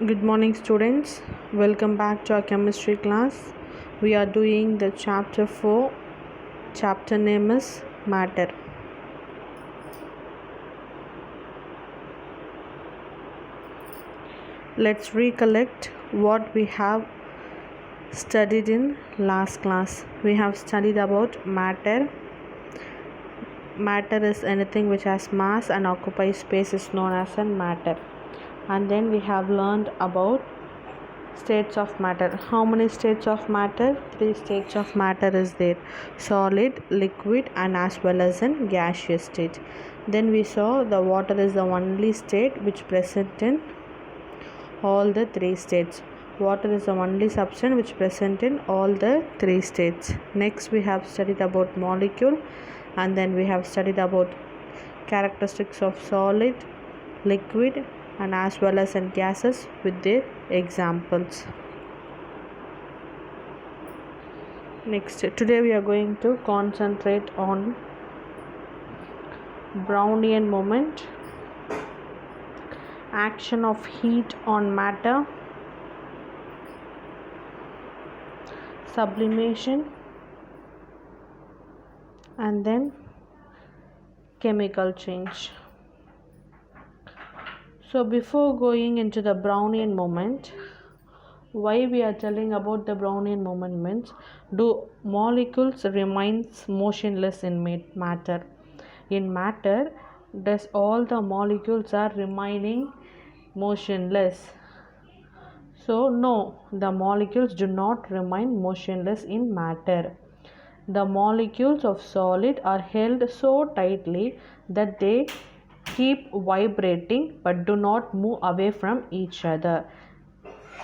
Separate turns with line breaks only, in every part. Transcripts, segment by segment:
Good morning, students. Welcome back to our chemistry class. We are doing the chapter 4. Chapter name is Matter. Let's recollect what we have studied in last class. We have studied about matter. Matter is anything which has mass and occupies space is known as a matter. And then we have learned about states of matter. How many states of matter? 3 states of matter is there: solid, liquid, and as well as in gaseous state. Then we saw the water is the only state which present in all the 3 states. Water is the only substance which present in all the 3 states. Next we have studied about molecule, and then we have studied about characteristics of solid, liquid, and as well as in gases with their examples. Next, today we are going to concentrate on Brownian moment, action of heat on matter, sublimation, and then chemical change. So before going into the Brownian moment, why we are telling about the Brownian moment means, do molecules remains motionless in matter? In matter, does all the molecules are remaining motionless? So no, the molecules do not remain motionless in matter. The molecules of solid are held so tightly that they keep vibrating but do not move away from each other.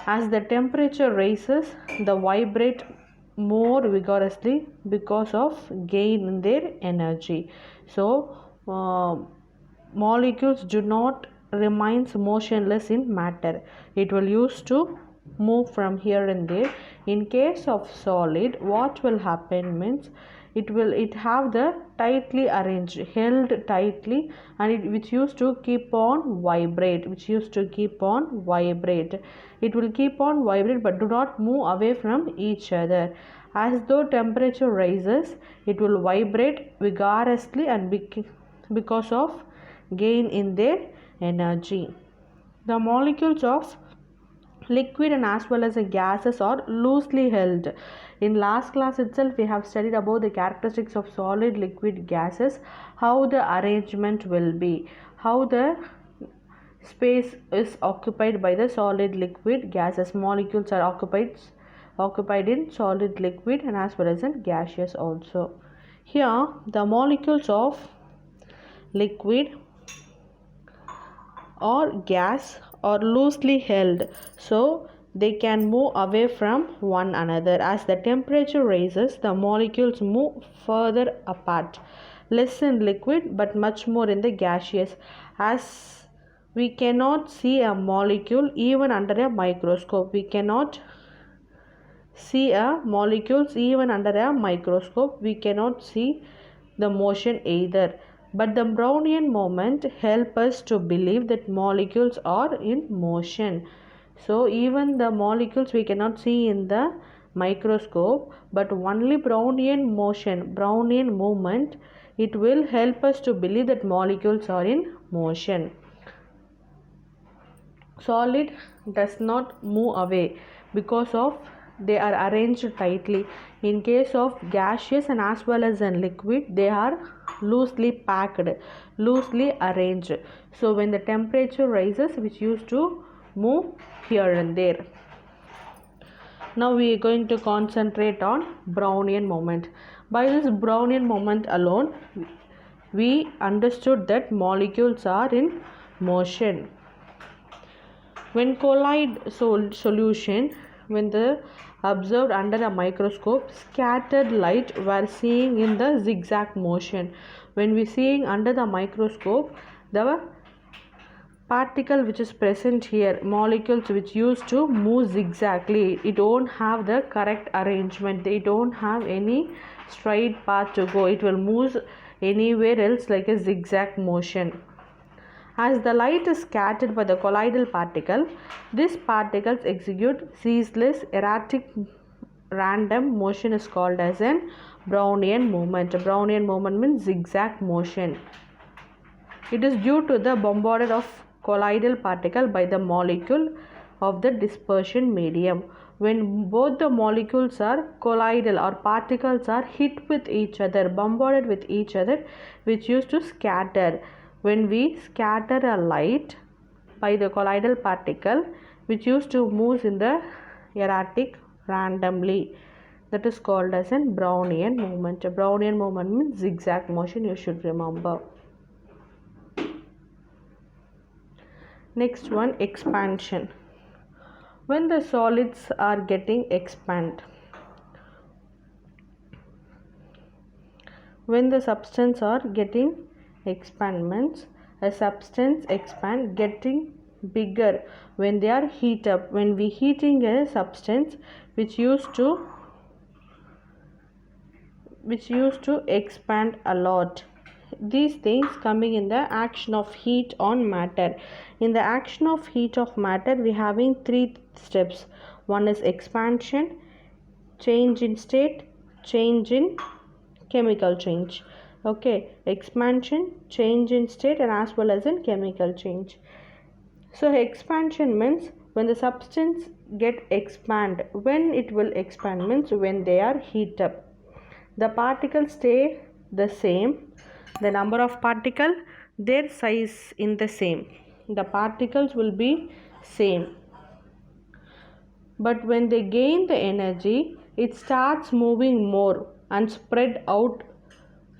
As the temperature rises, they vibrate more vigorously because of gain in their energy. So molecules do not remain motionless in matter. It will used to move from here and there. In case of solid, what will happen means, it have the tightly arranged, held tightly, and which used to keep on vibrate, it will keep on vibrate but do not move away from each other. As though temperature rises, it will vibrate vigorously and because of gain in their energy. The molecules of liquid and as well as the gases are loosely held. In last class itself we have studied about the characteristics of solid, liquid, gases, how the arrangement will be, how the space is occupied by the solid, liquid, gases. Molecules are occupied in solid, liquid, and as well as in gaseous also. Here the molecules of liquid or gas are loosely held, so they can move away from one another. As the temperature rises, the molecules move further apart, less in liquid but much more in the gaseous. As we cannot see a molecule even under a microscope, we cannot see a molecules even under a microscope, we cannot see the motion either. But the Brownian moment help us to believe that molecules are in motion. So even the molecules we cannot see in the microscope, but only Brownian movement, it will help us to believe that molecules are in motion. Solid does not move away because of they are arranged tightly. In case of gaseous and as well as in liquid, they are loosely packed, loosely arranged. So when the temperature rises, which used to move here and there. Now we are going to concentrate on Brownian moment. By this Brownian moment alone, we understood that molecules are in motion. When colloid solution, when the observed under a microscope, scattered light were seeing in the zigzag motion. When we seeing under the microscope, the particle which is present here, molecules which used to move zigzagly, it don't have the correct arrangement, they don't have any straight path to go, it will move anywhere else like a zigzag motion. As the light is scattered by the colloidal particle, these particles execute ceaseless, erratic, random motion is called as an Brownian movement. Brownian movement means zigzag motion. It is due to the bombardment of colloidal particle by the molecule of the dispersion medium. When both the molecules are colloidal or particles are hit with each other, bombarded with each other, which used to scatter. When we scatter a light by the colloidal particle, which used to move in the erratic randomly, that is called as an Brownian movement. A Brownian movement means zigzag motion, you should remember. Next one, expansion. When the solids are getting expand, when the substance are getting expand means a substance expand getting bigger when they are heat up. When we heating a substance which used to expand a lot. These things coming in the action of heat on matter. In the action of heat of matter, we having three steps. One is expansion, change in state, change in chemical change. Okay, expansion, change in state, and as well as in chemical change. So expansion means when the substance get expand. When it will expand means when they are heat up. The particles stay the same. The number of particle, their size in the same. The particles will be same. But when they gain the energy, it starts moving more and spread out.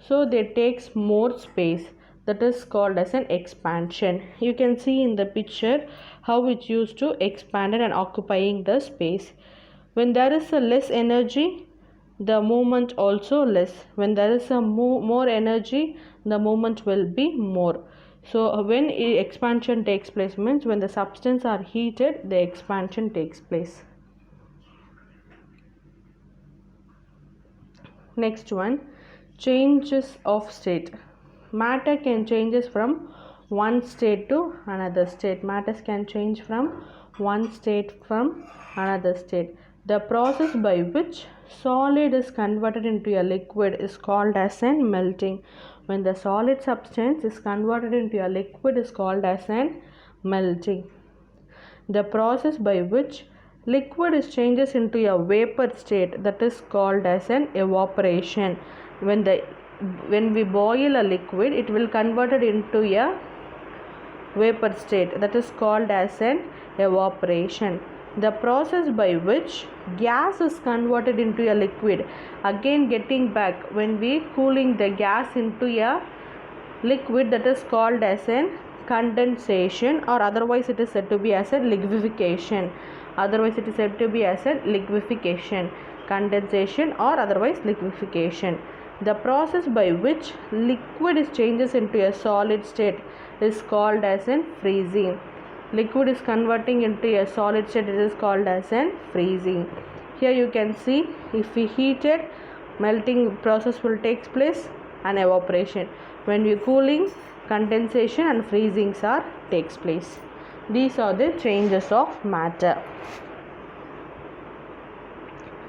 So they takes more space. That is called as an expansion. You can see in the picture how it used to expand and occupying the space. When there is a less energy, the movement also less. When there is a more energy, the movement will be more. So when expansion takes place means when the substance are heated, the expansion takes place. Next one, changes of state. Matter can changes from one state to another state. Matters can change from one state from another state. The process by which solid is converted into a liquid is called as an melting. When the solid substance is converted into a liquid is called as an melting. The process by which liquid is changes into a vapor state, that is called as an evaporation. When we boil a liquid, it will convert it into a vapor state, that is called as an evaporation. The process by which gas is converted into a liquid, again getting back when we cooling the gas into a liquid, that is called as an condensation, or otherwise it is said to be as a liquefaction. Condensation or otherwise liquefaction. The process by which liquid is changes into a solid state is called as an freezing. Liquid is converting into a solid state, it is called as an freezing. Here you can see, if we heat it, melting process will take place and evaporation. When we cooling, condensation and freezings takes place. These are the changes of matter.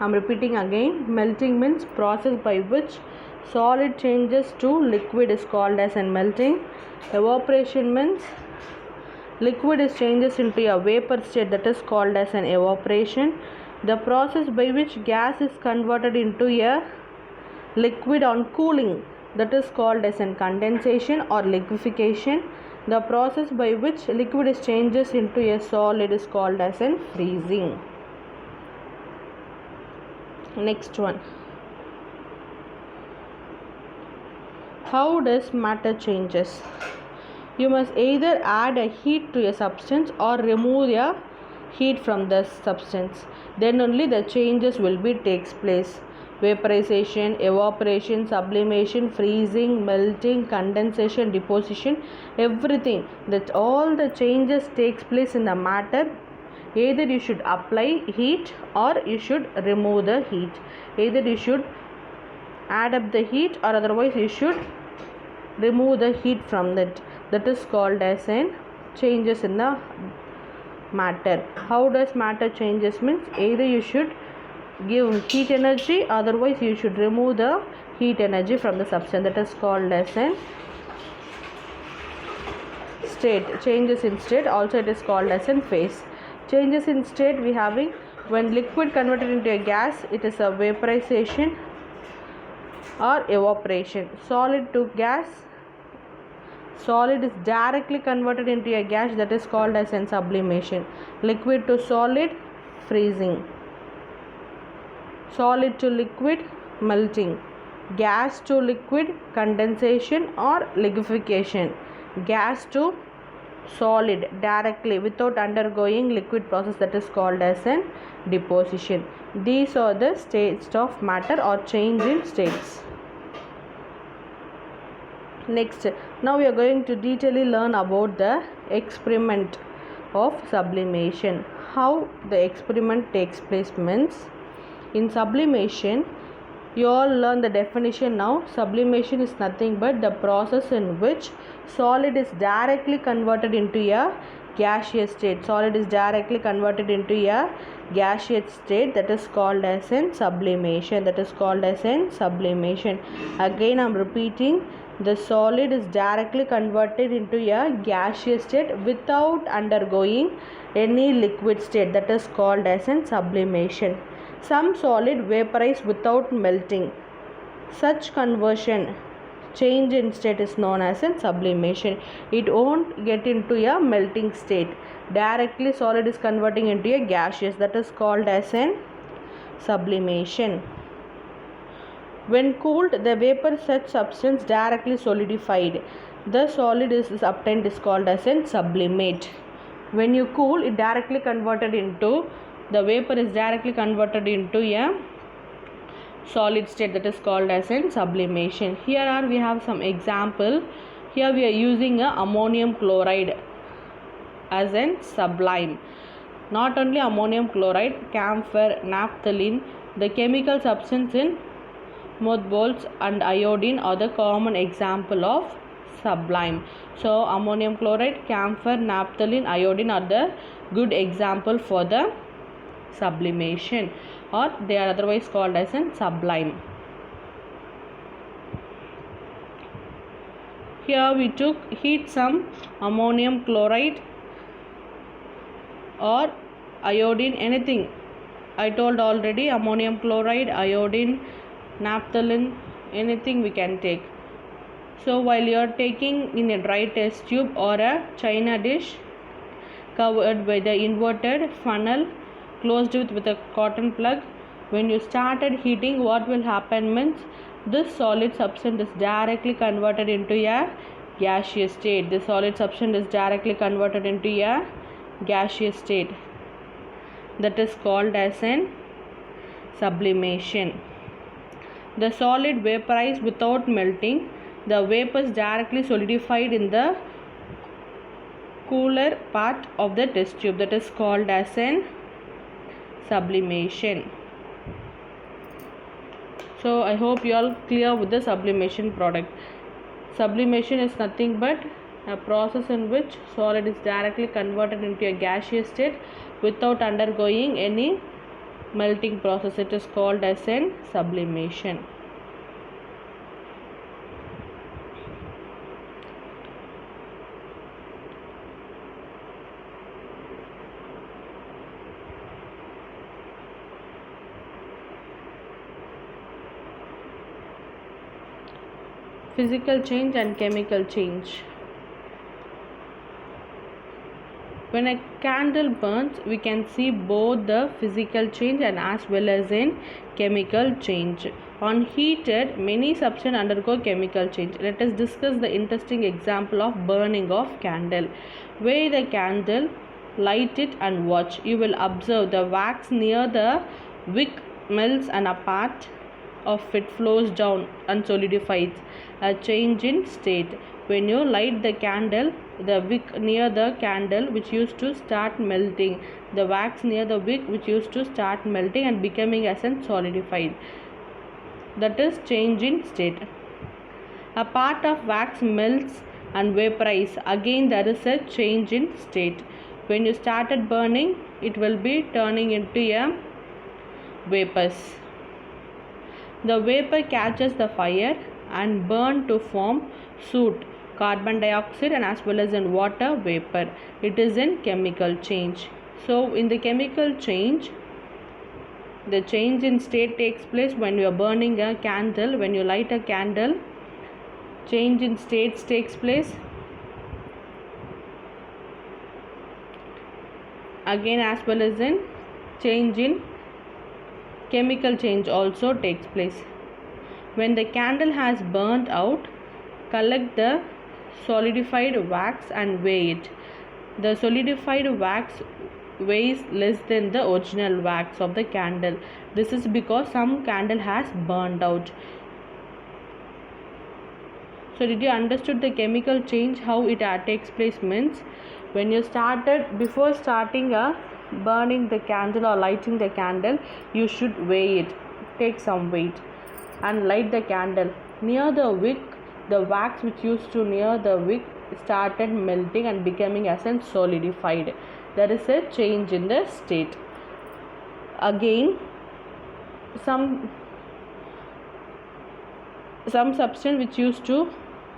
I am repeating again. Melting means process by which solid changes to liquid is called as an melting. Evaporation means liquid is changes into a vapor state, that is called as an evaporation. The process by which gas is converted into a liquid on cooling, that is called as an condensation or liquefaction. The process by which liquid is changes into a solid is called as an freezing. Next one, how does matter changes? You must either add a heat to a substance or remove a heat from the substance. Then only the changes will be takes place. Vaporization, evaporation, sublimation, freezing, melting, condensation, deposition, everything, that all the changes takes place in the matter. Either you should apply heat or you should remove the heat. Either you should add up the heat or otherwise you should remove the heat from that. that is called as an changes in the matter. How does matter changes means either you should give heat energy, otherwise you should remove the heat energy from the substance. That is called as an state. Changes in state, also it is called as in phase. Changes in state we having when liquid converted into a gas, it is a vaporization or evaporation. Solid to gas, solid is directly converted into a gas, that is called as in sublimation. Liquid to solid, freezing. Solid to liquid, melting. Gas to liquid, condensation or liquefaction. Gas to solid directly without undergoing liquid process, that is called as an deposition. These are the states of matter or change in states. Next, now we are going to detailedly learn about the experiment of sublimation. How the experiment takes place means, in sublimation you all learn the definition now. Sublimation is nothing but the process in which solid is directly converted into a gaseous state. Solid is directly converted into a gaseous state, that is called as in sublimation. That is called as in sublimation. Again I am repeating, the solid is directly converted into a gaseous state without undergoing any liquid state, that is called as in sublimation. Some solid vaporize without melting. Such conversion, change in state, is known as in sublimation. It won't get into a melting state. Directly solid is converting into a gaseous, that is called as in sublimation. When cooled, the vapor such substance directly solidified. The solid is obtained is called as in sublimate. When you cool, it directly converted into, the vapor is directly converted into a solid state, that is called as in sublimation. Here we have some example. Here we are using a ammonium chloride as in sublime. Not only ammonium chloride, camphor, naphthalene, the chemical substance in mothballs and iodine are the common example of sublime. So ammonium chloride, camphor, naphthalene, iodine are the good example for the sublimation, or they are otherwise called as in sublime. Here we took heat some ammonium chloride or iodine, anything. I told already, ammonium chloride, iodine, naphthalene, anything we can take. So while you are taking in a dry test tube or a china dish covered by the inverted funnel closed with a cotton plug, when you started heating, what will happen means, this solid substance is directly converted into a gaseous state. The solid substance is directly converted into a gaseous state, that is called as an sublimation. The solid vaporized without melting. The vapors directly solidified in the cooler part of the test tube, that is called as an sublimation. So I hope you all clear with the sublimation product. Sublimation is nothing but a process in which solid is directly converted into a gaseous state without undergoing any melting process. It is called as an sublimation. Physical change and chemical change. When a candle burns, we can see both the physical change and as well as in chemical change. On heated, many substances undergo chemical change. Let us discuss the interesting example of burning of candle. Weigh the candle, light it and watch. You will observe the wax near the wick melts and a part of it flows down and solidifies. A change in state. When you light the candle, the wick near the candle which used to start melting, the wax near the wick which used to start melting and becoming as in solidified. That is change in state. A part of wax melts and vaporize. Again there is a change in state. When you started burning, it will be turning into a vapors. The vapor catches the fire and burn to form soot, carbon dioxide, and as well as in water vapor. It is in chemical change. So in the chemical change, the change in state takes place when you are burning a candle. When you light a candle, change in states takes place. Again, as well as in change in chemical change also takes place. When the candle has burnt out, collect the solidified wax and weigh it. The solidified wax weighs less than the original wax of the candle. This is because some candle has burned out. So did you understood the chemical change, how it takes place? Means when you started, before starting burning the candle or lighting the candle, you should weigh it. Take some weight and light the candle. Near the wick, the wax which used to near the wick started melting and becoming as in solidified. There is a change in the state. Again, some substance which used to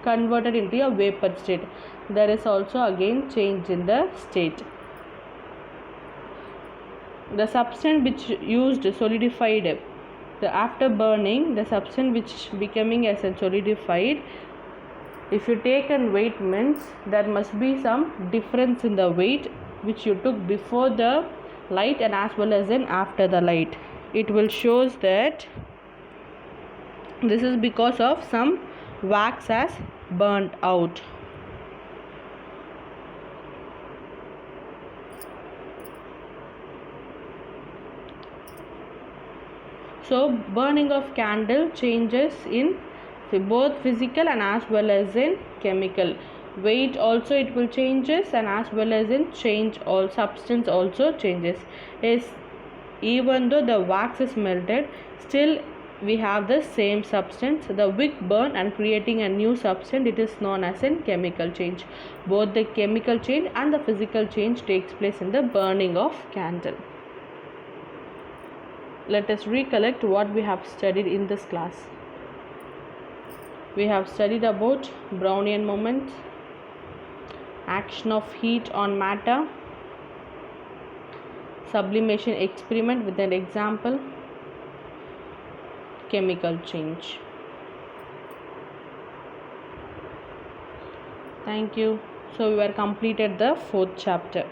converted into a vapor state, there is also again change in the state. The substance which used solidified, after burning, the substance which becoming as a solidified, if you take and weight, means there must be some difference in the weight which you took before the light and as well as in after the light. It will shows that this is because of some wax has burnt out. So burning of candle changes in both physical and as well as in chemical. Weight also it will changes, and as well as in change all substance also changes. Is even though the wax is melted, still we have the same substance. The wick burn and creating a new substance, it is known as in chemical change. Both the chemical change and the physical change takes place in the burning of candle. Let us recollect what we have studied in this class. We have studied about Brownian moment, action of heat on matter, sublimation experiment with an example, chemical change. Thank you. So we were completed the 4th chapter.